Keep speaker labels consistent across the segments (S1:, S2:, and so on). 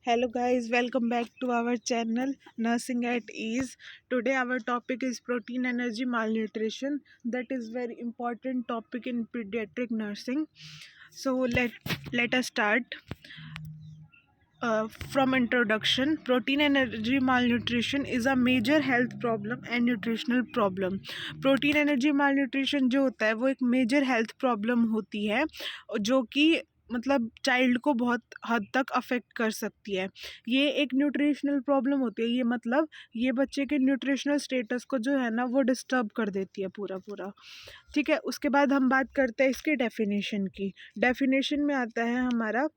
S1: Hello guys, welcome back to our channel Nursing at Ease. Today our topic is protein energy malnutrition. That is very important topic in pediatric nursing. So let us start. From introduction, protein energy malnutrition is a major health problem and nutritional problem. Protein energy malnutrition जो होता है वो एक major health problem होती है जो कि मतलब चाइल्ड को बहुत हद तक अफेक्ट कर सकती है। ये एक न्यूट्रिशनल प्रॉब्लम होती है, ये मतलब ये बच्चे के न्यूट्रिशनल स्टेटस को जो है ना वो डिस्टर्ब कर देती है पूरा पूरा। ठीक है, उसके बाद हम बात करते हैं इसके डेफिनेशन की। डेफिनेशन में आता है हमारा,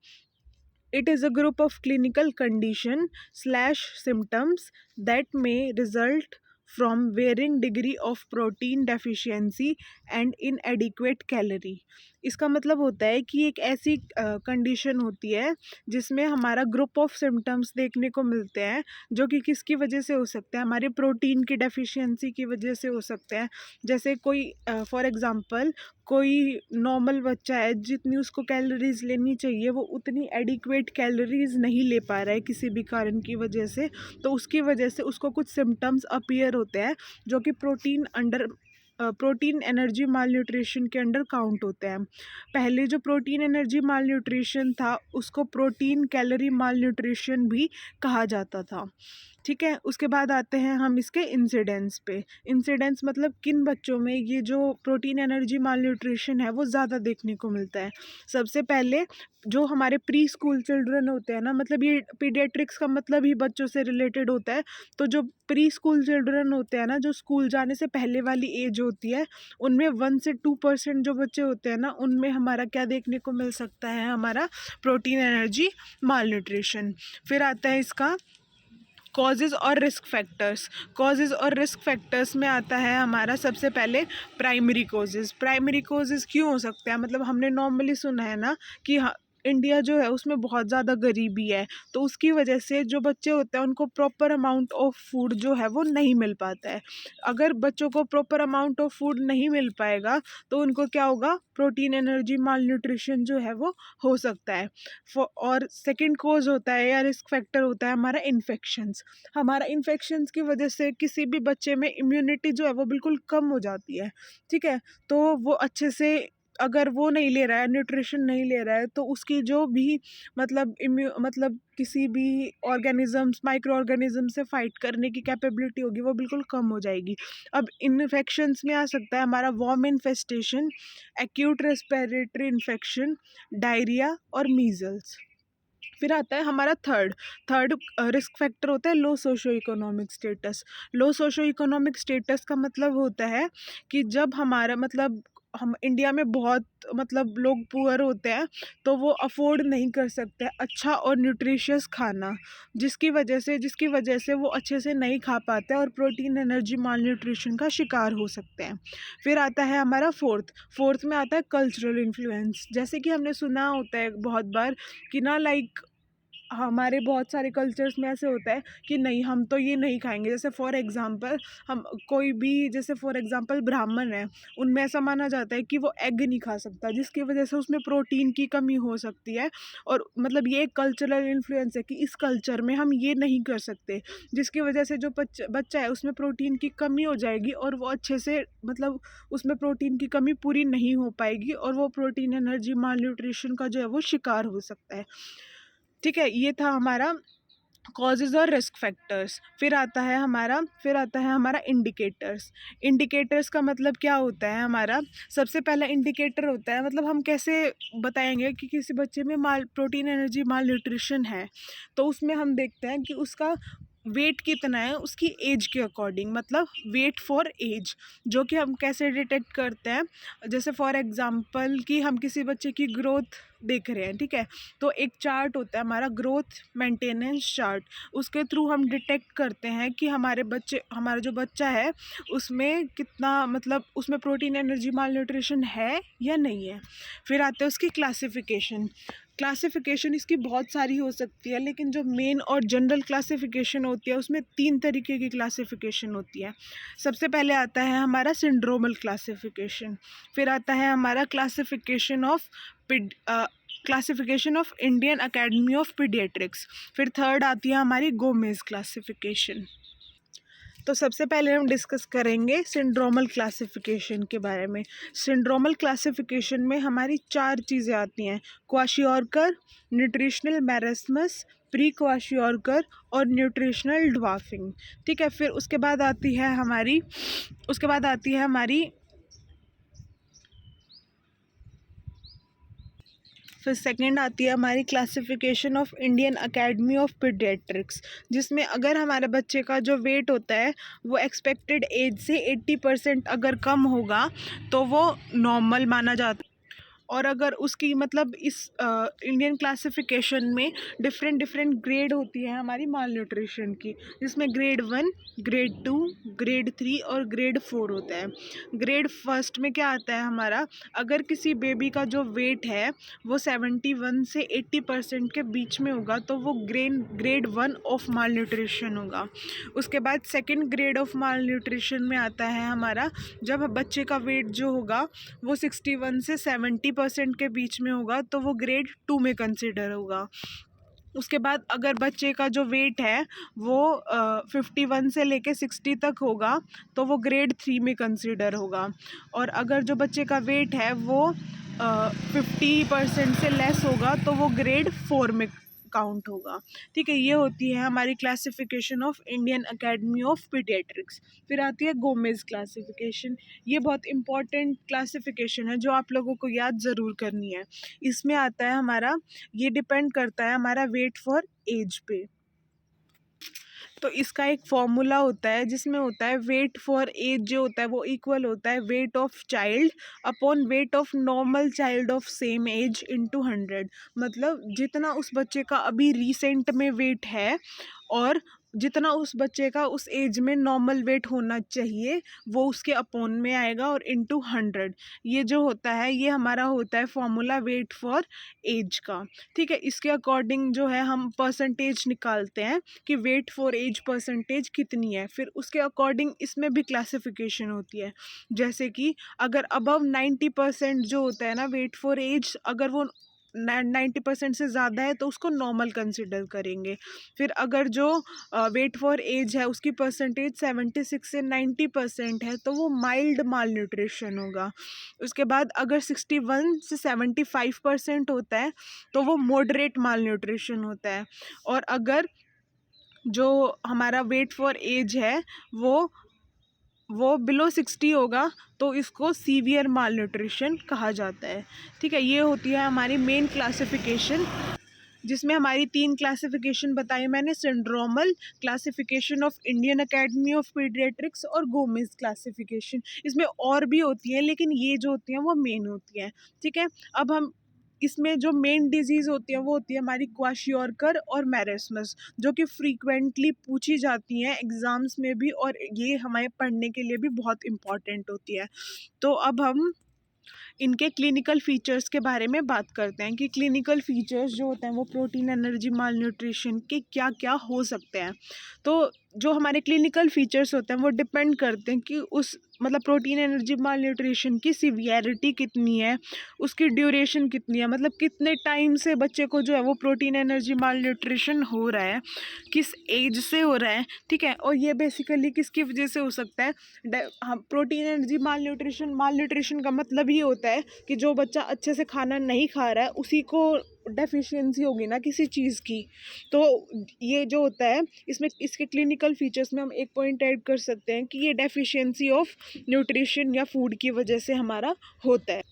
S1: it is a group of clinical condition / symptoms that may result from varying degree of protein deficiency and inadequate calorie। इसका मतलब होता है कि एक ऐसी कंडीशन होती है जिसमें हमारा ग्रुप ऑफ सिम्टम्स देखने को मिलते हैं जो कि किसकी वजह से हो सकते हैं, हमारे प्रोटीन की डेफिशिएंसी की वजह से हो सकते हैं। जैसे कोई फॉर एग्जांपल कोई नॉर्मल बच्चा है, जितनी उसको कैलोरीज लेनी चाहिए वो उतनी एडिक्वेट कैलोरीज नहीं ले पा रहा है किसी भी कारण की वजह से, तो उसकी वजह से उसको कुछ सिम्टम्स अपीयर होते हैं जो कि प्रोटीन एनर्जी माल न्यूट्रिशन के अंडर काउंट होते हैं। पहले जो प्रोटीन एनर्जी माल न्यूट्रिशन था उसको प्रोटीन कैलोरी माल न्यूट्रिशन भी कहा जाता था। ठीक है, उसके बाद आते हैं हम इसके इंसिडेंस पे। इंसिडेंस मतलब किन बच्चों में ये जो प्रोटीन एनर्जी माल न्यूट्रिशन है वो ज़्यादा देखने को मिलता है। सबसे पहले जो हमारे प्री स्कूल चिल्ड्रन होते हैं ना, मतलब ये पीडियाट्रिक्स का मतलब ही बच्चों से रिलेटेड होता है। तो जो प्री स्कूल चिल्ड्रन होते हैं ना, जो स्कूल जाने से पहले वाली एज होती है, उनमें 1 से 2% जो बच्चे होते हैं ना, उनमें हमारा क्या देखने को मिल सकता है, हमारा प्रोटीन एनर्जी माल न्यूट्रिशन। फिर आता है इसका कॉजेज़ और रिस्क फैक्टर्स। कॉजेज़ और रिस्क फैक्टर्स में आता है हमारा सबसे पहले प्राइमरी कॉजेज़। प्राइमरी कॉजेज़ क्यों हो सकते हैं, मतलब हमने नॉर्मली सुना है ना कि इंडिया जो है उसमें बहुत ज़्यादा गरीबी है, तो उसकी वजह से जो बच्चे होते हैं उनको प्रॉपर अमाउंट ऑफ फूड जो है वो नहीं मिल पाता है। अगर बच्चों को प्रॉपर अमाउंट ऑफ फूड नहीं मिल पाएगा तो उनको क्या होगा, प्रोटीन एनर्जी माल न्यूट्रिशन जो है वो हो सकता है। और सेकंड कॉज होता है या रिस्क फैक्टर होता है हमारा इन्फेक्शंस। हमारा इन्फेक्शंस की वजह से किसी भी बच्चे में इम्यूनिटी जो है वो बिल्कुल कम हो जाती है। ठीक है, तो वो अच्छे से अगर वो नहीं ले रहा है, न्यूट्रिशन नहीं ले रहा है, तो उसकी जो भी मतलब किसी भी ऑर्गेनिजम्स, माइक्रो ऑर्गेनिज्म से फाइट करने की कैपेबिलिटी होगी वो बिल्कुल कम हो जाएगी। अब इन्फेक्शंस में आ सकता है हमारा worm infestation, acute respiratory infection, diarrhoea और मीजल्स। फिर आता है हमारा थर्ड रिस्क फैक्टर होता है low socio economic status. Low socio economic status का मतलब होता है कि जब हमारा मतलब हम इंडिया में बहुत मतलब लोग पुअर होते हैं, तो वो अफोर्ड नहीं कर सकते अच्छा और न्यूट्रिशियस खाना, जिसकी वजह से वो अच्छे से नहीं खा पाते और प्रोटीन एनर्जी माल न्यूट्रिशन का शिकार हो सकते हैं। फिर आता है हमारा फोर्थ में आता है कल्चरल इन्फ्लुएंस। जैसे कि हमने सुना होता है बहुत बार कि ना, लाइक हमारे बहुत सारे कल्चर्स में ऐसे होता है कि नहीं हम तो ये नहीं खाएंगे। जैसे फॉर एग्जांपल हम कोई भी, जैसे फॉर एग्जांपल ब्राह्मण है, उनमें ऐसा माना जाता है कि वो एग नहीं खा सकता, जिसकी वजह से उसमें प्रोटीन की कमी हो सकती है। और मतलब ये एक कल्चरल इन्फ्लुएंस है कि इस कल्चर में हम ये नहीं कर सकते, जिसकी वजह से जो बच्चा है उसमें प्रोटीन की कमी हो जाएगी और वो अच्छे से मतलब उसमें प्रोटीन की कमी पूरी नहीं हो पाएगी और वो प्रोटीन एनर्जी माल न्यूट्रिशन का जो है वो शिकार हो सकता है। ठीक है, ये था हमारा कॉजेज़ और रिस्क फैक्टर्स। फिर आता है हमारा इंडिकेटर्स का मतलब क्या होता है हमारा, सबसे पहला इंडिकेटर होता है, मतलब हम कैसे बताएंगे कि किसी बच्चे में प्रोटीन एनर्जी माल न्यूट्रिशन है। तो उसमें हम देखते हैं कि उसका वेट कितना है उसकी एज के अकॉर्डिंग, मतलब वेट फॉर एज, जो कि हम कैसे डिटेक्ट करते हैं। जैसे फॉर एग्जांपल कि हम किसी बच्चे की ग्रोथ देख रहे हैं, ठीक है, तो एक चार्ट होता है हमारा ग्रोथ मेंटेनेंस चार्ट। उसके थ्रू हम डिटेक्ट करते हैं कि हमारा जो बच्चा है उसमें कितना, मतलब उसमें प्रोटीन एनर्जी माल न्यूट्रिशन है या नहीं है। फिर आते हैं उसकी क्लासिफिकेशन इसकी बहुत सारी हो सकती है, लेकिन जो मेन और जनरल क्लासिफिकेशन होती है उसमें 3 तरीके की क्लासिफिकेशन होती है। सबसे पहले आता है हमारा सिंड्रोमल क्लासिफिकेशन। फिर आता है हमारा classification of classification of Indian Academy of paediatrics. फिर थर्ड आती है हमारी गोमेज क्लासिफिकेशन। तो सबसे पहले हम डिस्कस करेंगे सिंड्रोमल क्लासिफिकेशन के बारे में। सिंड्रोमल क्लासिफिकेशन में हमारी 4 चीज़ें आती हैं: क्वाशियोरकर, न्यूट्रिशनल मैरस्मस, प्री क्वाशियोरकर और न्यूट्रिशनल ड्वार्फिंग। ठीक है, फिर उसके बाद आती है हमारी फिर सेकंड आती है हमारी classification of Indian Academy of paediatrics, जिसमें अगर हमारे बच्चे का जो वेट होता है वो एक्सपेक्टेड एज से 80% अगर कम होगा तो वो नॉर्मल माना जाता है। और अगर उसकी मतलब इस इंडियन क्लासिफिकेशन में डिफरेंट डिफरेंट ग्रेड होती है हमारी माल न्यूट्रिशन की, जिसमें ग्रेड 1, ग्रेड 2, ग्रेड 3 और ग्रेड 4 होता है। ग्रेड फर्स्ट में क्या आता है हमारा, अगर किसी बेबी का जो वेट है वो 71 से 80% के बीच में होगा तो वो ग्रेड 1 ऑफ माल न्यूट्रिशन होगा। उसके बाद second grade of mall nutrition में आता है हमारा, जब बच्चे का वेट जो होगा वो 61 से 70% के बीच में होगा तो वो ग्रेड 2 में कंसिडर होगा। उसके बाद अगर बच्चे का जो वेट है वो 51 से लेके 60 तक होगा तो वो ग्रेड 3 में कंसिडर होगा। और अगर जो बच्चे का वेट है वो 50% से लेस होगा तो वो ग्रेड 4 में काउंट होगा। ठीक है, ये होती है हमारी classification of Indian Academy of paediatrics. फिर आती है गोमेज क्लासिफिकेशन। ये बहुत इंपॉर्टेंट क्लासिफिकेशन है जो आप लोगों को याद ज़रूर करनी है। इसमें आता है हमारा, ये डिपेंड करता है हमारा वेट फॉर एज पे। तो इसका एक फॉर्मूला होता है जिसमें होता है वेट फॉर एज जो होता है वो इक्वल होता है weight of child upon weight of normal child of same age into 100। मतलब जितना उस बच्चे का अभी रिसेंट में वेट है और जितना उस बच्चे का उस एज में नॉर्मल वेट होना चाहिए वो उसके अपॉन में आएगा और इंटू 100। ये जो होता है ये हमारा होता है फॉर्मूला वेट फॉर एज का। ठीक है, इसके अकॉर्डिंग जो है हम परसेंटेज निकालते हैं कि वेट फॉर एज परसेंटेज कितनी है। फिर उसके अकॉर्डिंग इसमें भी क्लासिफिकेशन होती है, जैसे कि अगर अबव 90% जो होता है ना वेट फॉर एज, अगर वो 90% से ज़्यादा है तो उसको नॉर्मल कंसिडर करेंगे। फिर अगर जो वेट फॉर एज है उसकी परसेंटेज 76 से 90% है तो वो माइल्ड माल न्यूट्रिशन होगा। उसके बाद अगर 61 से 75% होता है तो वो मॉडरेट माल न्यूट्रिशन होता है। और अगर जो हमारा वेट फॉर एज है वो बिलो 60 होगा तो इसको सीवियर माल न्यूट्रिशन कहा जाता है। ठीक है, ये होती है हमारी मेन क्लासिफिकेशन, जिसमें हमारी 3 क्लासिफिकेशन बताई मैंने: syndromal classification of Indian Academy of Paediatrics और गोमेज क्लासिफिकेशन। इसमें और भी होती है लेकिन ये जो होती हैं वो मेन होती हैं। ठीक है, अब हम इसमें जो मेन डिजीज़ होती है वो होती है हमारी क्वाशियोरकर और मैरस्मस, जो कि फ्रीक्वेंटली पूछी जाती हैं एग्ज़ाम्स में भी और ये हमारे पढ़ने के लिए भी बहुत इम्पॉर्टेंट होती है। तो अब हम इनके क्लिनिकल फीचर्स के बारे में बात करते हैं कि क्लिनिकल फीचर्स जो होते हैं वो प्रोटीन एनर्जी माल न्यूट्रिशन के क्या क्या हो सकते हैं। तो जो हमारे क्लिनिकल फीचर्स होते हैं वो डिपेंड करते हैं कि उस मतलब प्रोटीन एनर्जी माल न्यूट्रिशन की सीवियरिटी कितनी है, उसकी ड्यूरेशन कितनी है, मतलब कितने टाइम से बच्चे को जो है वो प्रोटीन एनर्जी माल न्यूट्रिशन हो रहा है, किस एज से हो रहा है। ठीक है, और ये बेसिकली किसकी वजह से हो सकता है। हाँ, प्रोटीन एनर्जी माल न्यूट्रिशन का मतलब ही होता है कि जो बच्चा अच्छे से खाना नहीं खा रहा है उसी को डेफिशिएंसी होगी ना किसी चीज़ की। तो ये जो होता है इसमें इसके क्लिनिकल फीचर्स में हम एक पॉइंट ऐड कर सकते हैं कि ये डेफिशिएंसी ऑफ न्यूट्रिशन या फूड की वजह से हमारा होता है।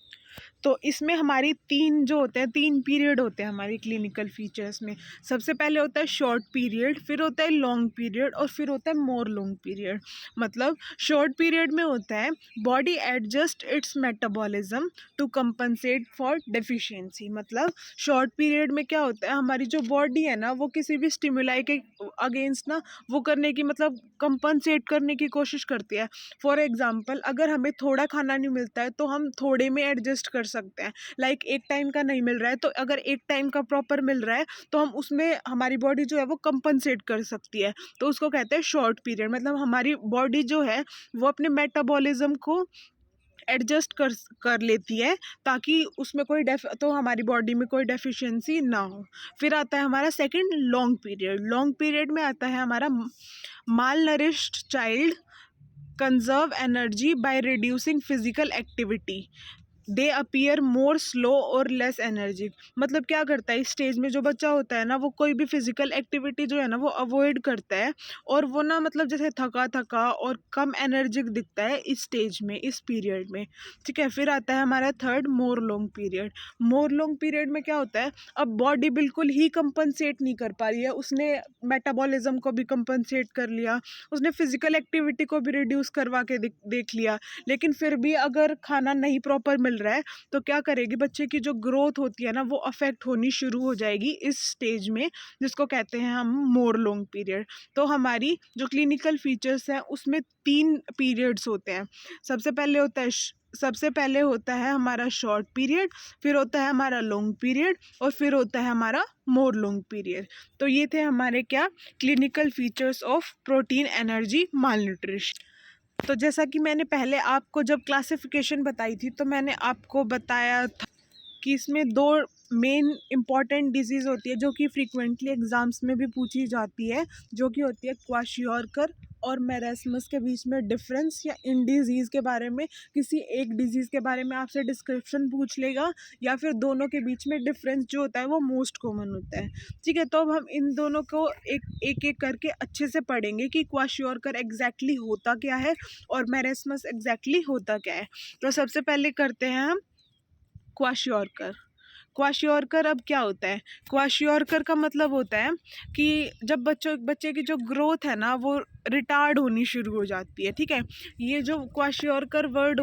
S1: तो इसमें हमारी 3 जो होते हैं 3 पीरियड होते हैं हमारी क्लिनिकल फीचर्स में। सबसे पहले होता है शॉर्ट पीरियड, फिर होता है लॉन्ग पीरियड और फिर होता है मोर लॉन्ग पीरियड। मतलब शॉर्ट पीरियड में होता है body adjust its metabolism to compensate for deficiency. मतलब शॉर्ट पीरियड में क्या होता है, हमारी जो बॉडी है ना वो किसी भी स्टिमुलाई के अगेंस्ट ना वो करने की मतलब कंपनसेट करने की कोशिश करती है। फॉर एग्जाम्पल, अगर हमें थोड़ा खाना नहीं मिलता है तो हम थोड़े में एडजस्ट कर सकते हैं। लाइक एक टाइम का नहीं मिल रहा है तो अगर एक टाइम का प्रॉपर मिल रहा है तो हम उसमें हमारी बॉडी जो है वो कंपनसेट कर सकती है। तो उसको कहते हैं शॉर्ट पीरियड। मतलब हमारी बॉडी जो है वो अपने मेटाबॉलिज्म को एडजस्ट कर लेती है, ताकि उसमें कोई तो हमारी बॉडी में कोई डेफिशिएंसी ना हो। फिर आता है हमारा second long period. Long period में आता है हमारा malnourished child conserve energy by reducing physical activity, they appear more slow और लेस एनर्जी। मतलब क्या करता है इस स्टेज में जो बच्चा होता है ना, वो कोई भी फिजिकल एक्टिविटी जो है ना वो अवॉइड करता है, और वो ना मतलब जैसे थका थका और कम एनर्जिक दिखता है इस स्टेज में, इस पीरियड में। ठीक है, फिर आता है हमारा थर्ड मोर लॉन्ग पीरियड। मोर लॉन्ग पीरियड में क्या होता है, अब बॉडी बिल्कुल ही कंपनसेट नहीं कर पा रही है, उसने मेटाबॉलिज्म को भी कंपनसेट कर लिया, उसने फिजिकल एक्टिविटी को भी रिड्यूस करवा के देख लिया, लेकिन फिर भी अगर खाना नहीं प्रॉपर मिल रहा है तो क्या करेगी, बच्चे की जो ग्रोथ होती है ना वो अफेक्ट होनी शुरू हो जाएगी इस स्टेज में, जिसको कहते हैं हम मोर लॉन्ग पीरियड। तो हमारी जो क्लिनिकल फीचर्स हैं उसमें 3 पीरियड्स होते हैं। सबसे पहले होता है हमारा शॉर्ट पीरियड, फिर होता है हमारा लॉन्ग पीरियड, और फिर होता है हमारा मोर लॉन्ग पीरियड। तो ये थे हमारे क्या clinical features of protein energy malnutrition. तो जैसा कि मैंने पहले आपको जब क्लासिफिकेशन बताई थी तो मैंने आपको बताया था कि इसमें 2 मेन इम्पॉर्टेंट डिजीज़ होती है जो कि फ्रीक्वेंटली एग्ज़ाम्स में भी पूछी जाती है, जो कि होती है क्वाशियोरकर और मैरास्मस के बीच में डिफरेंस, या इन डिजीज़ के बारे में किसी एक डिजीज़ के बारे में आपसे डिस्क्रिप्शन पूछ लेगा, या फिर दोनों के बीच में डिफरेंस जो होता है वो मोस्ट कॉमन होता है। ठीक है, तो अब हम इन दोनों को एक एक करके अच्छे से पढ़ेंगे कि क्वाशियोरकर एग्जैक्टली होता क्या है और मैरास्मस एग्जैक्टली होता क्या है। तो सबसे पहले करते हैं हम क्वाशियोरकर। क्वाशियोरकर अब क्या होता है, क्वाशियोरकर का मतलब होता है कि जब बच्चे की जो ग्रोथ है ना वो रिटार्ड होनी शुरू हो जाती है। ठीक है, ये जो क्वाशियोरकर वर्ड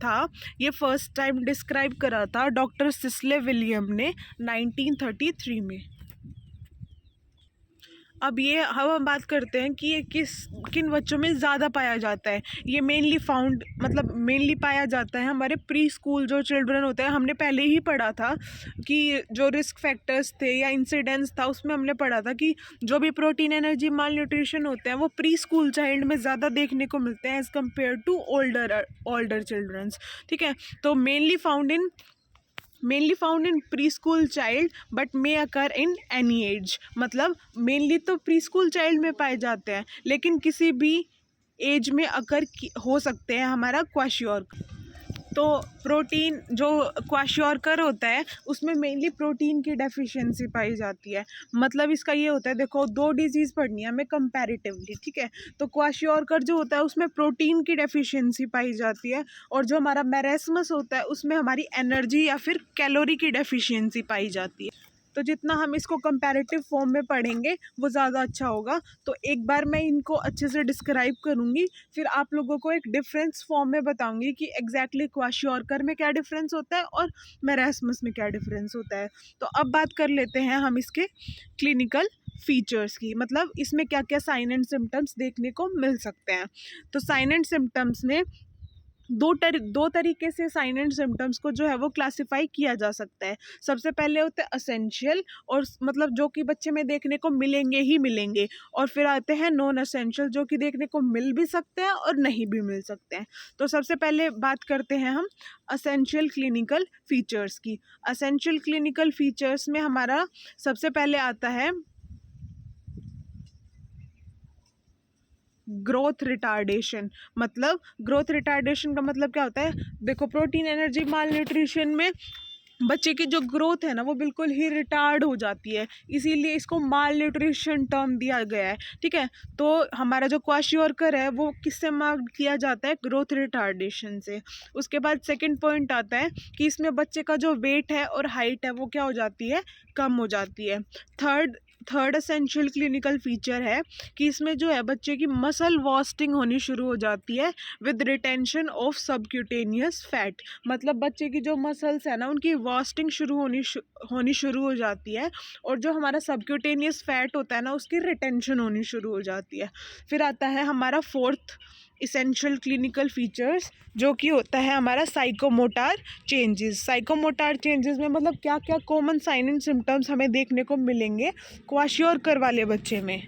S1: था ये फर्स्ट टाइम डिस्क्राइब करा था डॉक्टर सिस्ले विलियम ने 1933 में। अब ये हम बात करते हैं कि ये किन बच्चों में ज़्यादा पाया जाता है। ये मेनली पाया जाता है हमारे प्री स्कूल जो चिल्ड्रन होते हैं। हमने पहले ही पढ़ा था कि जो रिस्क फैक्टर्स थे या इंसिडेंट्स था उसमें हमने पढ़ा था कि जो भी प्रोटीन एनर्जी माल न्यूट्रिशन होते हैं वो प्री स्कूल चाइल्ड में ज़्यादा देखने को मिलते हैं as compared to older childrens. ठीक है, तो mainly found in pre school child but may occur in any age. मतलब मेनली तो प्री स्कूल चाइल्ड में पाए जाते हैं, लेकिन किसी भी एज में अकर हो सकते हैं हमारा क्वाशियोरकर। तो प्रोटीन जो क्वाशियोरकर होता है उसमें मेनली प्रोटीन की डेफिशिएंसी पाई जाती है। मतलब इसका ये होता है, देखो 2 डिजीज़ पढ़नी है हमें कंपैरेटिवली। ठीक है, तो क्वाशियोरकर जो होता है उसमें प्रोटीन की डेफिशिएंसी पाई जाती है, और जो हमारा मैरास्मस होता है उसमें हमारी एनर्जी या फिर कैलोरी की डेफिशिएंसी पाई जाती है। तो जितना हम इसको कंपैरेटिव फॉर्म में पढ़ेंगे वो ज़्यादा अच्छा होगा। तो एक बार मैं इनको अच्छे से डिस्क्राइब करूँगी, फिर आप लोगों को एक डिफरेंस फॉर्म में बताऊँगी कि एग्जैक्टली क्वाशियोरकर में क्या डिफरेंस होता है और मैरास्मस में क्या डिफरेंस होता है। तो अब बात कर लेते हैं हम इसके क्लिनिकल फीचर्स की, मतलब इसमें क्या क्या साइन एंड सिम्टम्स देखने को मिल सकते हैं। तो साइन एंड सिम्टम्स में दो तरीके से साइन एंड सिम्टम्स को जो है वो क्लासिफाई किया जा सकता है। सबसे पहले होते हैं असेंशियल, और मतलब जो कि बच्चे में देखने को मिलेंगे ही मिलेंगे, और फिर आते हैं नॉन असेंशियल जो कि देखने को मिल भी सकते हैं और नहीं भी मिल सकते हैं। तो सबसे पहले बात करते हैं हम असेंशियल क्लिनिकल फीचर्स की। असेंशियल क्लिनिकल फीचर्स में हमारा सबसे पहले आता है ग्रोथ रिटार्डेशन। मतलब ग्रोथ रिटार्डेशन का मतलब क्या होता है, देखो प्रोटीन एनर्जी माल न्यूट्रिशन में बच्चे की जो ग्रोथ है ना वो बिल्कुल ही रिटार्ड हो जाती है, इसीलिए इसको माल न्यूट्रिशन टर्म दिया गया है। ठीक है, तो हमारा जो क्वाशियोरकर है वो किससे मार्क किया जाता है, ग्रोथ रिटार्डेशन से। उसके बाद सेकंड पॉइंट आता है कि इसमें बच्चे का जो वेट है और हाइट है वो क्या हो जाती है, कम हो जाती है। थर्ड असेंशियल क्लिनिकल फीचर है कि इसमें जो है बच्चे की मसल वास्टिंग होनी शुरू हो जाती है with retention of subcutaneous fat. मतलब बच्चे की जो मसल्स है ना उनकी वास्टिंग होनी शुरू हो जाती है, और जो हमारा सबक्यूटेनियस फैट होता है ना उसकी रिटेंशन होनी शुरू हो जाती है। फिर आता है हमारा फोर्थ इसेंशियल क्लिनिकल फीचर्स जो कि होता है हमारा साइकोमोटार चेंजेस। साइकोमोटार चेंजेस में मतलब क्या क्या कॉमन साइन एंड सिम्टम्स हमें देखने को मिलेंगे क्वाशियोरकर वाले बच्चे में।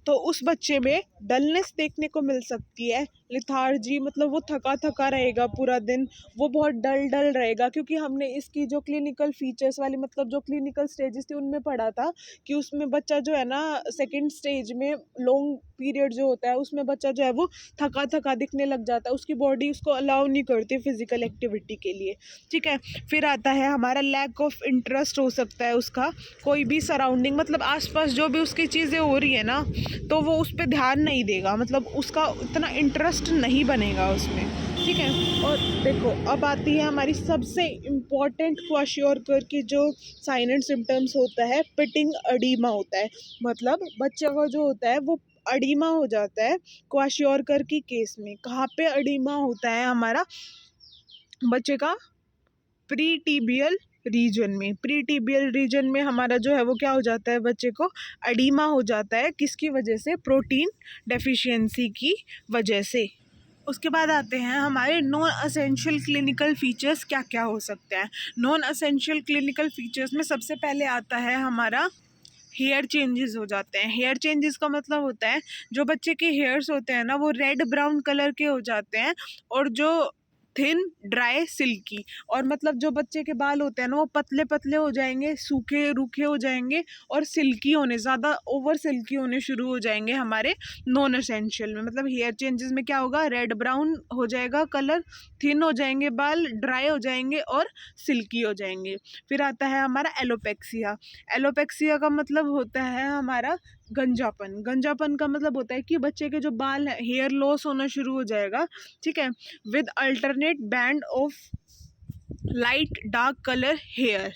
S1: तो उस बच्चे में डलनेस देखने को मिल सकती है, लिथार्जी, मतलब वो थका थका रहेगा पूरा दिन, वो बहुत डल डल रहेगा, क्योंकि हमने इसकी जो क्लिनिकल फीचर्स वाली, मतलब जो क्लिनिकल स्टेजेस थी उनमें पढ़ा था कि उसमें बच्चा जो है ना सेकंड स्टेज में लॉन्ग पीरियड जो होता है उसमें बच्चा जो है वो थका थका दिखने लग जाता है, उसकी बॉडी उसको अलाउ नहीं करती फिजिकल एक्टिविटी के लिए। ठीक है, फिर आता है हमारा लैक ऑफ इंटरेस्ट हो सकता है उसका, कोई भी सराउंडिंग, मतलब आसपास जो भी उसकी चीज़ें हो रही है ना तो वो उस पर ध्यान नहीं देगा, मतलब उसका इतना इंटरेस्ट नहीं बनेगा उसमें। ठीक है, और देखो अब आती है हमारी सबसे इम्पॉर्टेंट क्वाशियोरकर की जो साइन एंड सिम्टम्स होता है, पिटिंग अडीमा होता है, मतलब बच्चे का जो होता है वो अडीमा हो जाता है क्वाशियोरकर की केस में। कहाँ पे अडीमा होता है हमारा बच्चे का? प्रीटिबियल रीजन में, प्रीटिबियल रीजन में हमारा जो है वो क्या हो जाता है, बच्चे को अडीमा हो जाता है, किसकी वजह से? प्रोटीन डेफिशिएंसी की वजह से। उसके बाद आते हैं हमारे नॉन असेंशियल क्लिनिकल फीचर्स क्या क्या हो सकते हैं। नॉन असेंशियल क्लिनिकल फीचर्स में सबसे पहले आता है हमारा हेयर चेंजेस हो जाते हैं। हेयर चेंजेस का मतलब होता है जो बच्चे के हेयर्स होते हैं ना वो रेड ब्राउन कलर के हो जाते हैं, और जो थिन ड्राई सिल्की, और मतलब जो बच्चे के बाल होते हैं ना वो पतले पतले हो जाएंगे, सूखे रूखे हो जाएंगे, और सिल्की होने, ज़्यादा ओवर सिल्की होने शुरू हो जाएंगे हमारे नॉन एसेंशियल में। मतलब हेयर चेंजेस में क्या होगा, रेड ब्राउन हो जाएगा कलर, थिन हो जाएंगे बाल, ड्राई हो जाएंगे और सिल्की हो जाएंगे। फिर आता है हमारा एलोपेक्सिया। एलोपेक्सिया का मतलब होता है हमारा गंजापन। गंजापन का मतलब होता है कि बच्चे के जो बाल हैं, हेयर लॉस होना शुरू हो जाएगा। ठीक है, with alternate band of light dark colour hair.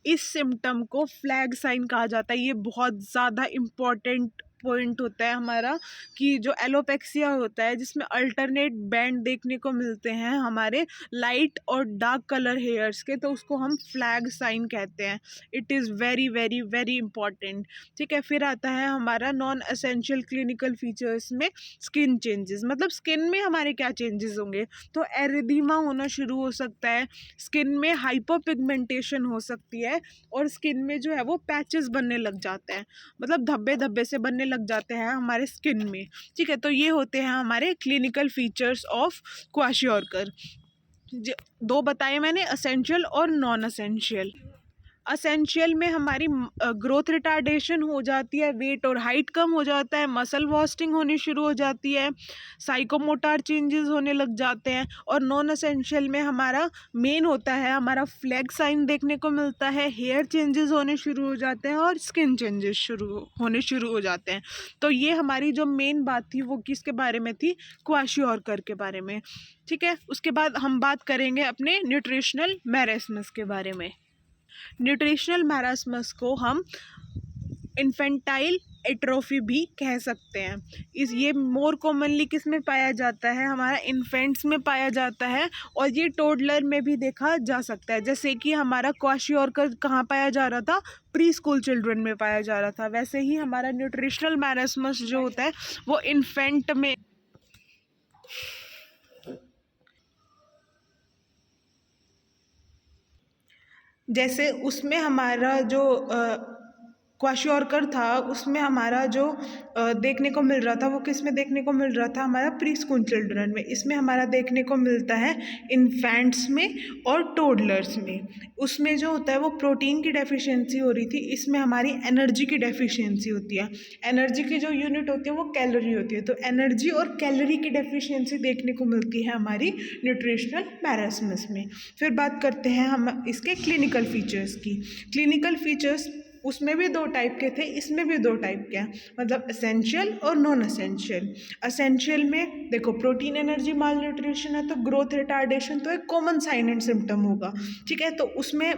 S1: इस सिम्टम को फ्लैग साइन कहा जाता है। ये बहुत ज़्यादा इम्पॉर्टेंट पॉइंट होता है हमारा, कि जो एलोपेक्सिया होता है जिसमें अल्टरनेट बैंड देखने को मिलते हैं हमारे लाइट और डार्क कलर हेयर्स के, तो उसको हम फ्लैग साइन कहते हैं। It is very very very important. ठीक है, फिर आता है हमारा नॉन एसेंशियल क्लिनिकल फीचर्स में स्किन चेंजेस। मतलब स्किन में हमारे क्या चेंजेस होंगे, तो एरिदीमा होना शुरू हो सकता है, स्किन में हाइपोपिगमेंटेशन हो सकती है, और स्किन में जो है वो पैचेस बनने लग जाते हैं, मतलब धब्बे धब्बे से बनने लग जाते हैं हमारे स्किन में। ठीक है, तो ये होते हैं हमारे क्लिनिकल फीचर्स ऑफ क्वाशियोरकर। दो बताए मैंने, असेंशियल और नॉन असेंशियल। असेंशियल में हमारी ग्रोथ रिटार्डेशन हो जाती है, वेट और हाइट कम हो जाता है, मसल वास्टिंग होनी शुरू हो जाती है, साइकोमोटर चेंजेस होने लग जाते हैं। और नॉन असेंशियल में हमारा मेन होता है हमारा फ्लैग साइन देखने को मिलता है, हेयर चेंजेस होने शुरू हो जाते हैं और स्किन चेंजेस होने शुरू हो जाते हैं। तो ये हमारी जो मेन बात थी वो किसके बारे में थी? क्वाशियोरकर के बारे में। ठीक है, उसके बाद हम बात करेंगे अपने न्यूट्रिशनल मैरास्मस के बारे में। न्यूट्रिशनल मैरास्मस को हम इन्फेंटाइल एट्रोफी भी कह सकते हैं। ये मोर कॉमनली किस में पाया जाता है? हमारा इन्फेंट्स में पाया जाता है, और ये टोडलर में भी देखा जा सकता है। जैसे कि हमारा क्वाशियोरकर कहाँ पाया जा रहा था? प्री स्कूल चिल्ड्रन में पाया जा रहा था। वैसे ही हमारा न्यूट्रिशनल मैरास्मस जो होता है वो इन्फेंट में, जैसे उसमें हमारा जो क्वाशियोरकर था उसमें हमारा जो देखने को मिल रहा था वो किस में देखने को मिल रहा था? हमारा प्री स्कूल चिल्ड्रन में। इसमें हमारा देखने को मिलता है इन्फेंट्स में और टोडलर्स में। उसमें जो होता है वो प्रोटीन की डेफिशिएंसी हो रही थी, इसमें हमारी एनर्जी की डेफिशिएंसी होती है। एनर्जी की जो यूनिट होती है वो कैलोरी होती है, तो एनर्जी और कैलोरी की डेफिशिएंसी देखने को मिलती है हमारी न्यूट्रिशनल मैरास्मस में। फिर बात करते हैं हम इसके क्लिनिकल फीचर्स की। क्लिनिकल फीचर्स उसमें भी दो टाइप के थे, इसमें भी दो टाइप के हैं, मतलब एसेंशियल और नॉन एसेंशियल। एसेंशियल में देखो प्रोटीन एनर्जी माल न्यूट्रिशन है, तो ग्रोथ रिटार्डेशन तो एक कॉमन साइन एंड सिम्टम होगा। ठीक है, तो उसमें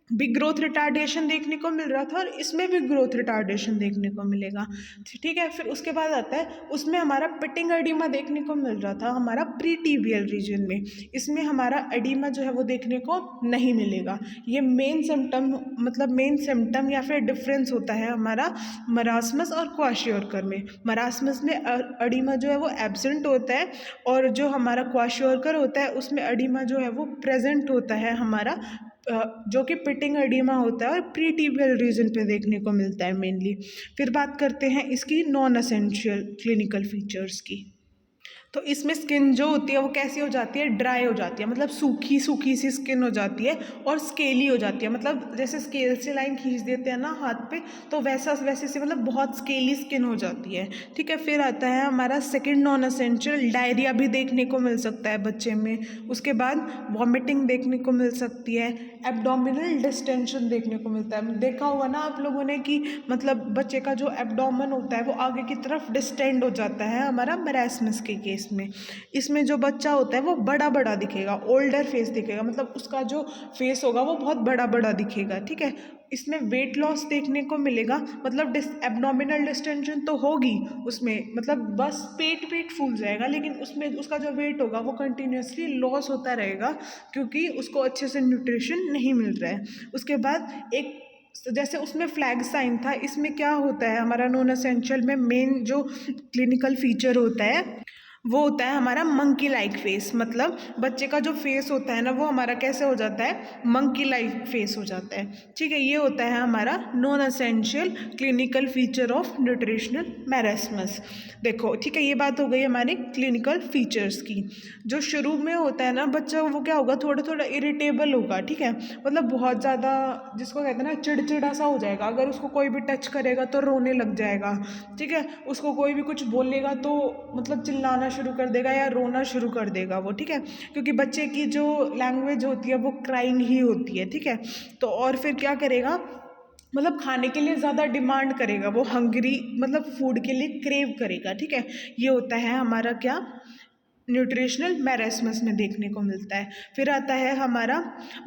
S1: भी ग्रोथ रिटार्डेशन देखने को मिल रहा था, और इसमें भी ग्रोथ रिटार्डेशन देखने को मिलेगा। ठीक है, फिर उसके बाद आता है उसमें हमारा पिटिंग एडिमा देखने को मिल रहा था हमारा प्रीटिबियल रीजन में। इसमें हमारा एडिमा जो है वो देखने को नहीं मिलेगा। ये मेन सिम्टम, मतलब मेन सिम्टम या फिर डिफरेंस होता है हमारा मरासमस और क्वाशियोरकर में। मरासमस में एडिमा जो है वो एब्सेंट होता है, और जो हमारा क्वाशियोरकर होता है उसमें एडिमा जो है वो प्रेजेंट होता है हमारा जो कि पिटिंग एडिमा होता है और प्रीटिबियल रीजन पे देखने को मिलता है मेनली। फिर बात करते हैं इसकी नॉन असेंशियल क्लिनिकल फीचर्स की। तो इसमें स्किन जो होती है वो कैसी हो जाती है, ड्राई हो जाती है, मतलब सूखी सूखी सी स्किन हो जाती है और स्केली हो जाती है, मतलब जैसे स्केल से लाइन खींच देते हैं ना हाथ पे, तो वैसा वैसे से मतलब बहुत स्केली स्किन हो जाती है। ठीक है, फिर आता है हमारा सेकंड नॉन असेंशियल, डायरिया भी देखने को मिल सकता है बच्चे में। उसके बाद वॉमिटिंग देखने को मिल सकती है, एब्डोमिनल डिस्टेंशन देखने को मिलता है। देखा होगा ना आप लोगों ने कि मतलब बच्चे का जो एब्डोमेन होता है वो आगे की तरफ डिस्टेंड हो जाता है हमारा मरासमस के केस में। इसमें जो बच्चा होता है वो बड़ा बड़ा दिखेगा, ओल्डर फेस दिखेगा, मतलब उसका जो फेस होगा वो बहुत बड़ा बड़ा दिखेगा। ठीक है, इसमें वेट लॉस देखने को मिलेगा, मतलब एब्डोमिनल डिस्टेंशन तो होगी उसमें, मतलब बस पेट पेट फूल जाएगा, लेकिन उसमें उसका जो वेट होगा वो कंटिन्यूसली लॉस होता रहेगा क्योंकि उसको अच्छे से न्यूट्रिशन नहीं मिल रहा है। उसके बाद एक जैसे उसमें फ्लैग साइन था, इसमें क्या होता है हमारा नॉन एसेंशियल में मेन जो क्लिनिकल फीचर होता है वो होता है हमारा मंकी लाइक फेस, मतलब बच्चे का जो फेस होता है ना वो हमारा कैसे हो जाता है, मंकी लाइक फेस हो जाता है। ठीक है, ये होता है हमारा non essential clinical feature of nutritional marasmus. देखो ठीक है, ये बात हो गई हमारे क्लिनिकल फीचर्स की। जो शुरू में होता है ना बच्चा, वो क्या होगा, थोड़ा थोड़ा इरिटेबल होगा। ठीक है, मतलब बहुत ज़्यादा जिसको कहते हैं ना चिड़चिड़ा सा हो जाएगा, अगर उसको कोई भी टच करेगा तो रोने लग जाएगा। ठीक है, उसको कोई भी कुछ बोलेगा तो मतलब चिल्लाना शुरू कर देगा या रोना शुरू कर देगा वो। ठीक है, क्योंकि बच्चे की जो लैंग्वेज होती है वो क्राइंग ही होती है। ठीक है, तो और फिर क्या करेगा, मतलब खाने के लिए ज़्यादा डिमांड करेगा, वो हंग्री मतलब फूड के लिए क्रेव करेगा। ठीक है, ये होता है हमारा क्या, न्यूट्रिशनल मैरास्मस में देखने को मिलता है। फिर आता है हमारा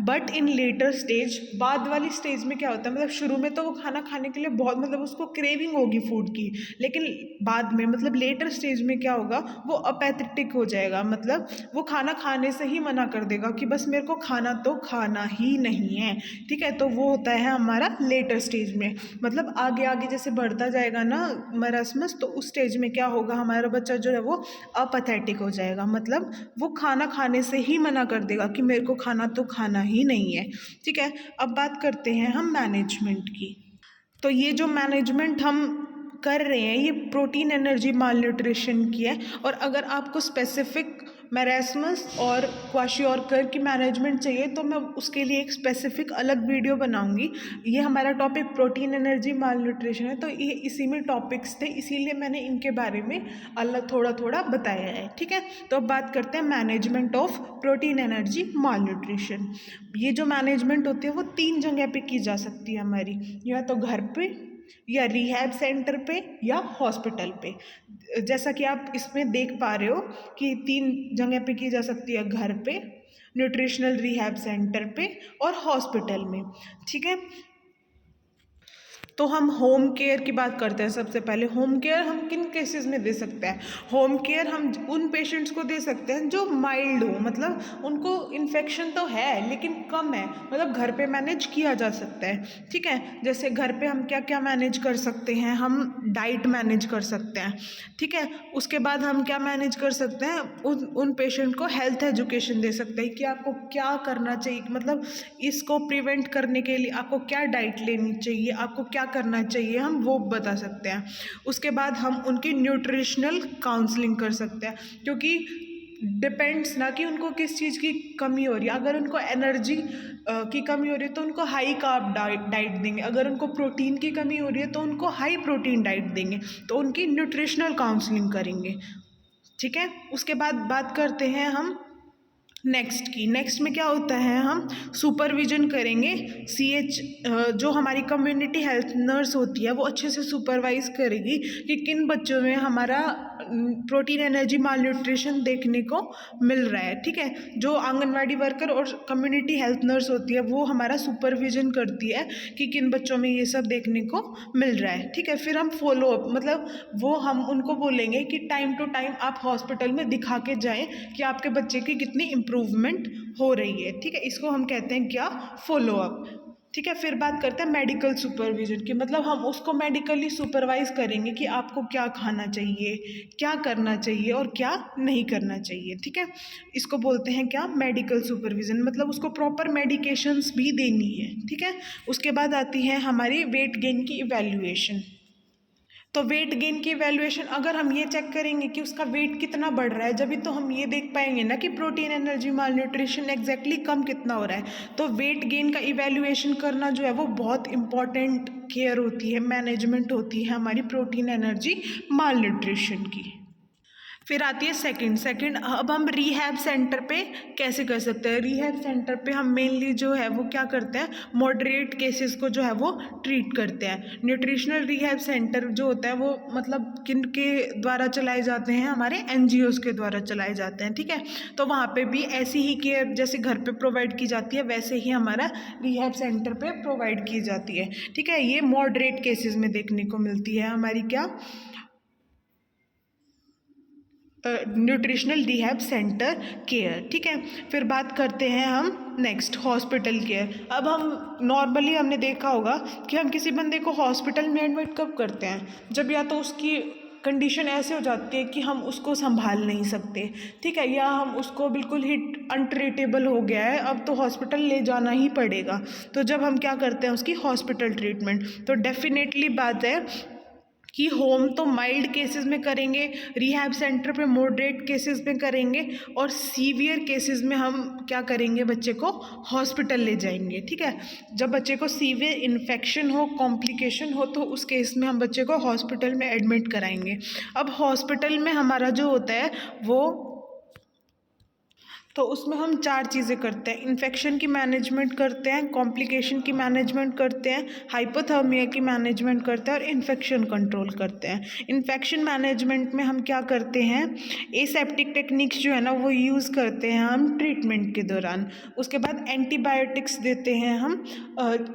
S1: बट इन लेटर स्टेज, बाद वाली स्टेज में क्या होता है, मतलब शुरू में तो वो खाना खाने के लिए बहुत मतलब उसको क्रेविंग होगी फूड की, लेकिन बाद में मतलब लेटर स्टेज में क्या होगा, वो अपैथेटिक हो जाएगा, मतलब वो खाना खाने से ही मना कर देगा कि बस मेरे को खाना तो खाना ही नहीं है। ठीक है, तो वो होता है हमारा लेटर स्टेज में, मतलब आगे आगे जैसे बढ़ता जाएगा ना मरासमस, तो उस स्टेज में क्या होगा, हमारा बच्चा जो है वो अपैथेटिक हो जाएगा, मतलब वो खाना खाने से ही मना कर देगा कि मेरे को खाना तो खाना ही नहीं है। ठीक है, अब बात करते हैं हम मैनेजमेंट की। तो ये जो मैनेजमेंट हम कर रहे हैं ये प्रोटीन एनर्जी मालन्यूट्रिशन की है, और अगर आपको स्पेसिफिक मैरास्मस और क्वाशियोरकर की मैनेजमेंट चाहिए तो मैं उसके लिए एक स्पेसिफिक अलग वीडियो बनाऊंगी। ये हमारा टॉपिक प्रोटीन एनर्जी मालन्यूट्रिशन है, तो ये इसी में टॉपिक्स थे, इसीलिए मैंने इनके बारे में अलग थोड़ा थोड़ा बताया है। ठीक है, तो अब बात करते हैं management of protein energy malnutrition. ये जो मैनेजमेंट होती है वो 3 जगह पे की जा सकती है हमारी, या तो घर पे, या रिहैब सेंटर पे, या हॉस्पिटल पे। जैसा कि आप इसमें देख पा रहे हो कि 3 जगह पे की जा सकती है, घर पे, न्यूट्रिशनल रिहैब सेंटर पे और हॉस्पिटल में। ठीक है, तो हम होम केयर की बात करते हैं। सबसे पहले होम केयर हम किन केसेस में दे सकते हैं, होम केयर हम उन पेशेंट्स को दे सकते हैं जो माइल्ड हो, मतलब उनको इन्फेक्शन तो है लेकिन कम है, मतलब घर पे मैनेज किया जा सकता है। ठीक है, जैसे घर पे हम क्या क्या मैनेज कर सकते हैं, हम डाइट मैनेज कर सकते हैं। ठीक है, उसके बाद हम क्या मैनेज कर सकते हैं, उन पेशेंट को हेल्थ एजुकेशन दे सकते हैं कि आपको क्या करना चाहिए, मतलब इसको प्रिवेंट करने के लिए आपको क्या डाइट लेनी चाहिए, आपको क्या करना चाहिए, हम वो बता सकते हैं। उसके बाद हम उनकी न्यूट्रिशनल काउंसलिंग कर सकते हैं, क्योंकि डिपेंड्स ना कि उनको किस चीज़ की कमी हो रही है। अगर उनको एनर्जी की कमी हो रही है तो उनको हाई कार्ब डाइट देंगे, अगर उनको प्रोटीन की कमी हो रही है तो उनको हाई प्रोटीन डाइट देंगे, तो उनकी न्यूट्रिशनल काउंसलिंग करेंगे। ठीक है, उसके बाद बात करते हैं हम नेक्स्ट में क्या होता है, हम सुपरविजन करेंगे। CH जो हमारी कम्युनिटी हेल्थ नर्स होती है वो अच्छे से सुपरवाइज करेगी कि किन बच्चों में हमारा प्रोटीन एनर्जी मालन्यूट्रिशन देखने को मिल रहा है। ठीक है, जो आंगनवाड़ी वर्कर और कम्युनिटी हेल्थ नर्स होती है वो हमारा सुपरविजन करती है कि किन बच्चों में ये सब देखने को मिल रहा है। ठीक है, फिर हम फॉलो अप, मतलब वो हम उनको बोलेंगे कि टाइम टू टाइम आप हॉस्पिटल में दिखा के जाएं कि आपके बच्चे की कितनी इम्प्रूवमेंट हो रही है। ठीक है, इसको हम कहते हैं क्या, फॉलो अप। ठीक है। फिर बात करते हैं मेडिकल सुपरविजन की, मतलब हम उसको मेडिकली सुपरवाइज करेंगे कि आपको क्या खाना चाहिए, क्या करना चाहिए और क्या नहीं करना चाहिए। ठीक है, इसको बोलते हैं क्या, मेडिकल सुपरविजन, मतलब उसको प्रॉपर मेडिकेशंस भी देनी है। ठीक है, उसके बाद आती है हमारी वेट गेन की इवैल्यूएशन। तो वेट गेन की वैल्यूएशन, अगर हम ये चेक करेंगे कि उसका वेट कितना बढ़ रहा है, जब भी तो हम ये देख पाएंगे ना कि प्रोटीन एनर्जी मालन्यूट्रिशन एग्जैक्टली कम कितना हो रहा है। तो वेट गेन का इवैल्यूएशन करना जो है वो बहुत इंपॉर्टेंट केयर होती है, मैनेजमेंट होती है हमारी प्रोटीन एनर्जी मालन्यूट्रिशन की। फिर आती है सेकंड अब हम रिहैब सेंटर पे कैसे कर सकते हैं। रिहैब सेंटर पे हम मेनली जो है वो क्या करते हैं, मॉडरेट केसेस को जो है वो ट्रीट करते हैं। न्यूट्रिशनल रिहैब सेंटर जो होता है वो मतलब किन के द्वारा चलाए जाते हैं, हमारे एनजीओज के द्वारा चलाए जाते हैं। ठीक है, तो वहाँ पे भी ऐसी ही केयर जैसे घर पे प्रोवाइड की जाती है वैसे ही हमारा रिहैब सेंटर पे प्रोवाइड की जाती है। ठीक है, ये मॉडरेट केसेस में देखने को मिलती है हमारी क्या, न्यूट्रिशनल रिहैब सेंटर केयर। ठीक है, फिर बात करते हैं हम नेक्स्ट हॉस्पिटल केयर। अब हम नॉर्मली हमने देखा होगा कि हम किसी बंदे को हॉस्पिटल में एडमिट कब करते हैं, जब या तो उसकी कंडीशन ऐसे हो जाती है कि हम उसको संभाल नहीं सकते। ठीक है, या हम उसको बिल्कुल ही अनट्रीटेबल हो गया है, अब तो हॉस्पिटल ले जाना ही पड़ेगा। तो जब हम क्या करते हैं उसकी हॉस्पिटल ट्रीटमेंट, तो डेफिनेटली बात है कि होम तो माइल्ड केसेस में करेंगे, रिहैब सेंटर पे मॉडरेट केसेस में करेंगे, और सीवियर केसेस में हम क्या करेंगे, बच्चे को हॉस्पिटल ले जाएंगे। ठीक है, जब बच्चे को सीवियर इन्फेक्शन हो, कॉम्प्लिकेशन हो, तो उस केस में हम बच्चे को हॉस्पिटल में एडमिट कराएंगे। अब हॉस्पिटल में हमारा जो होता है वो, तो उसमें हम चार चीज़ें करते हैं, इन्फेक्शन की मैनेजमेंट करते हैं, कॉम्प्लिकेशन की मैनेजमेंट करते हैं, हाइपोथर्मिया की मैनेजमेंट करते हैं और इन्फेक्शन कंट्रोल करते हैं। इन्फेक्शन मैनेजमेंट में हम क्या करते हैं, एसेप्टिक टेक्निक्स जो है ना वो यूज़ करते हैं हम ट्रीटमेंट के दौरान। उसके बाद एंटीबायोटिक्स देते हैं हम,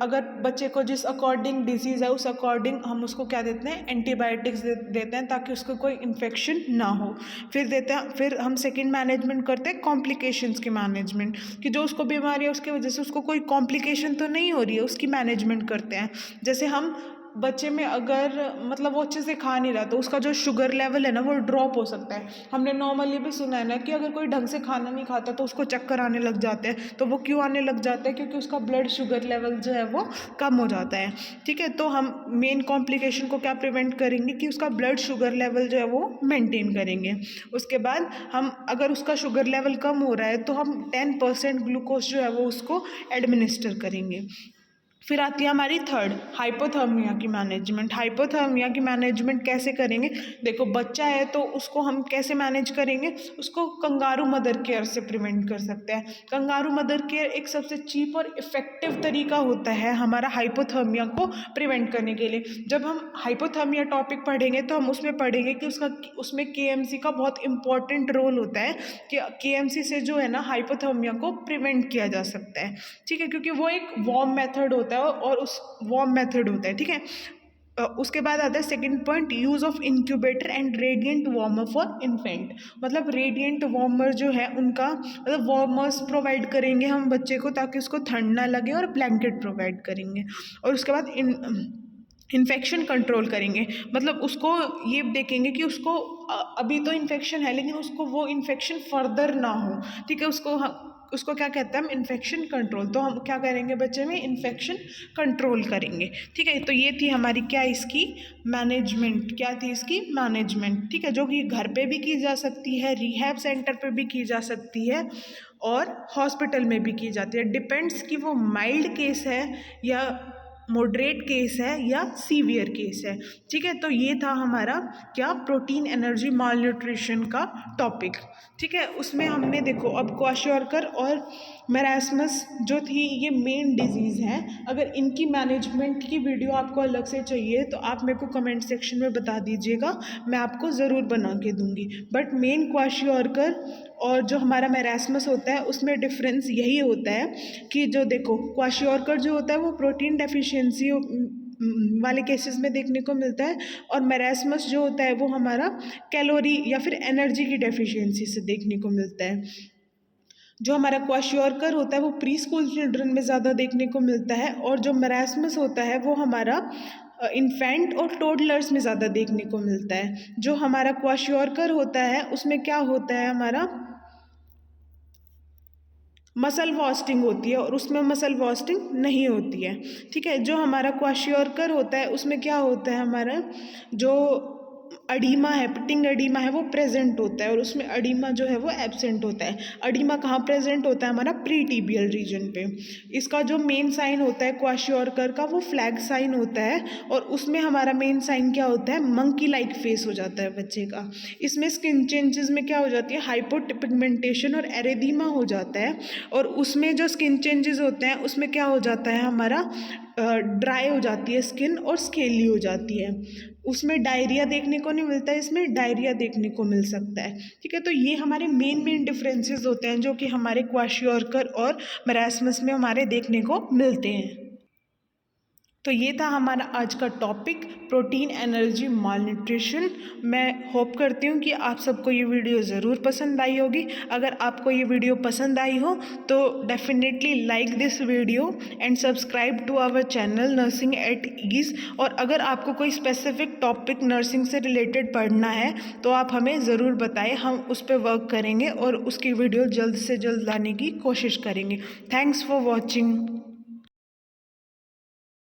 S1: अगर बच्चे को जिस अकॉर्डिंग डिजीज़ है उस अकॉर्डिंग हम उसको क्या देते हैं, एंटीबायोटिक्स देते हैं ताकि उसको कोई इन्फेक्शन ना हो। फिर हम सेकेंड मैनेजमेंट करते हैं कॉम्प्लिकेशंस की मैनेजमेंट, कि जो उसको बीमारी है उसकी वजह से उसको कोई कॉम्प्लिकेशन तो नहीं हो रही है, उसकी मैनेजमेंट करते हैं। जैसे हम बच्चे में अगर मतलब वो अच्छे से खा नहीं रहा तो उसका जो शुगर लेवल है ना वो ड्रॉप हो सकता है। हमने नॉर्मली भी सुना है ना कि अगर कोई ढंग से खाना नहीं खाता तो उसको चक्कर आने लग जाते हैं। तो वो क्यों आने लग जाता है, क्योंकि उसका ब्लड शुगर लेवल जो है वो कम हो जाता है। ठीक है, तो हम मेन कॉम्प्लिकेशन को क्या प्रिवेंट करेंगे कि उसका ब्लड शुगर लेवल जो है वो मेंटेन करेंगे। उसके बाद हम अगर उसका शुगर लेवल कम हो रहा है तो हम 10% ग्लूकोज जो है वो उसको एडमिनिस्टर करेंगे। फिर आती है हमारी थर्ड, हाइपोथर्मिया की मैनेजमेंट। हाइपोथर्मिया की मैनेजमेंट कैसे करेंगे, देखो बच्चा है तो उसको हम कैसे मैनेज करेंगे, उसको कंगारू मदर केयर से प्रिवेंट कर सकते हैं। कंगारू मदर केयर एक सबसे चीप और इफ़ेक्टिव तरीका होता है हमारा हाइपोथर्मिया को प्रिवेंट करने के लिए। जब हम हाइपोथर्मिया टॉपिक पढ़ेंगे तो हम उसमें पढ़ेंगे कि उसमें केएमसी का बहुत इंपॉर्टेंट रोल होता है, कि केएमसी से जो है ना हाइपोथर्मिया को प्रिवेंट किया जा सकता है। ठीक है, क्योंकि वो एक वार्म मेथड होता है और उस वार्म मेथड होता है। ठीक है, उसके बाद आता है second point, use of incubator and radiant warmer for infant. मतलब रेडिएंट वार्मर जो है उनका मतलब वार्मर्स प्रोवाइड करेंगे हम बच्चे को ताकि उसको ठंड ना लगे, और ब्लैंकेट प्रोवाइड करेंगे। और उसके बाद इन्फेक्शन कंट्रोल करेंगे, मतलब उसको ये देखेंगे कि उसको अभी तो इन्फेक्शन है लेकिन उसको वो इन्फेक्शन फर्दर ना हो। ठीक है, उसको क्या कहते हैं हम, इन्फेक्शन कंट्रोल। तो हम क्या करेंगे, बच्चे में इन्फेक्शन कंट्रोल करेंगे। ठीक है, तो ये थी हमारी क्या इसकी मैनेजमेंट, क्या थी इसकी मैनेजमेंट। ठीक है, जो कि घर पे भी की जा सकती है, रिहैब सेंटर पे भी की जा सकती है और हॉस्पिटल में भी की जाती है। डिपेंड्स कि वो माइल्ड केस है या मॉडरेट केस है या सीवियर केस है। ठीक है, तो ये था हमारा क्या, प्रोटीन एनर्जी माल न्यूट्रिशन का टॉपिक। ठीक है, उसमें हमने देखो अब क्वाशियोरकर और मेरास्मस जो थी ये मेन डिजीज़ हैं। अगर इनकी मैनेजमेंट की वीडियो आपको अलग से चाहिए तो आप मेरे को कमेंट सेक्शन में बता दीजिएगा, मैं आपको ज़रूर बना के दूंगी। बट मेन क्वाशियोरकर और जो हमारा मेरास्मस होता है उसमें डिफरेंस यही होता है कि जो देखो क्वाशियोरकर जो होता है वो प्रोटीन डेफिशिएंसी वाले केसेस में देखने को मिलता है, और मेरास्मस जो होता है वो हमारा कैलोरी या फिर एनर्जी की डेफिशिएंसी से देखने को मिलता है। जो हमारा क्वाशियोरकर होता है वो प्री स्कूल चिल्ड्रन में ज़्यादा देखने को मिलता है, और जो मरासमस होता है वो हमारा इन्फेंट और टोडलर्स में ज़्यादा देखने को मिलता है। जो हमारा क्वाशियोरकर होता है उसमें क्या होता है, हमारा मसल वास्टिंग होती है और उसमें मसल वास्टिंग नहीं होती है। ठीक है, जो हमारा क्वाशियोरकर होता है उसमें क्या होता है, हमारा जो अडीमा है, पिटिंग अडीमा है, वो प्रेजेंट होता है, और उसमें अडीमा जो है वो एब्सेंट होता है। अडीमा कहाँ प्रेजेंट होता है, हमारा प्री टिबियल रीजन पे। इसका जो मेन साइन होता है क्वाशियोरकर का, वो फ्लैग साइन होता है, और उसमें हमारा मेन साइन क्या होता है, मंकी लाइक फेस हो जाता है बच्चे का। इसमें स्किन चेंजेस में क्या हो जाती है, हाइपोपिगमेंटेशन और एरेदीमा हो जाता है, और उसमें जो स्किन चेंजेस होते हैं उसमें क्या हो जाता है, हमारा ड्राई हो जाती है स्किन और स्केली हो जाती है। उसमें डायरिया देखने को नहीं मिलता है, इसमें डायरिया देखने को मिल सकता है। ठीक है, तो ये हमारे मेन डिफरेंसेस होते हैं जो कि हमारे क्वाशियोरकर और मरासमस में हमारे देखने को मिलते हैं। तो ये था हमारा आज का टॉपिक, प्रोटीन एनर्जी मालन्यूट्रिशन। मैं होप करती हूँ कि आप सबको ये वीडियो ज़रूर पसंद आई होगी। अगर आपको ये वीडियो पसंद आई हो तो definitely like this video and subscribe to our channel nursing at ease. और अगर आपको कोई स्पेसिफिक टॉपिक नर्सिंग से रिलेटेड पढ़ना है तो आप हमें ज़रूर बताएं, हम उस पर वर्क करेंगे और उसकी वीडियो जल्द से जल्द लाने की कोशिश करेंगे। Thanks for watching.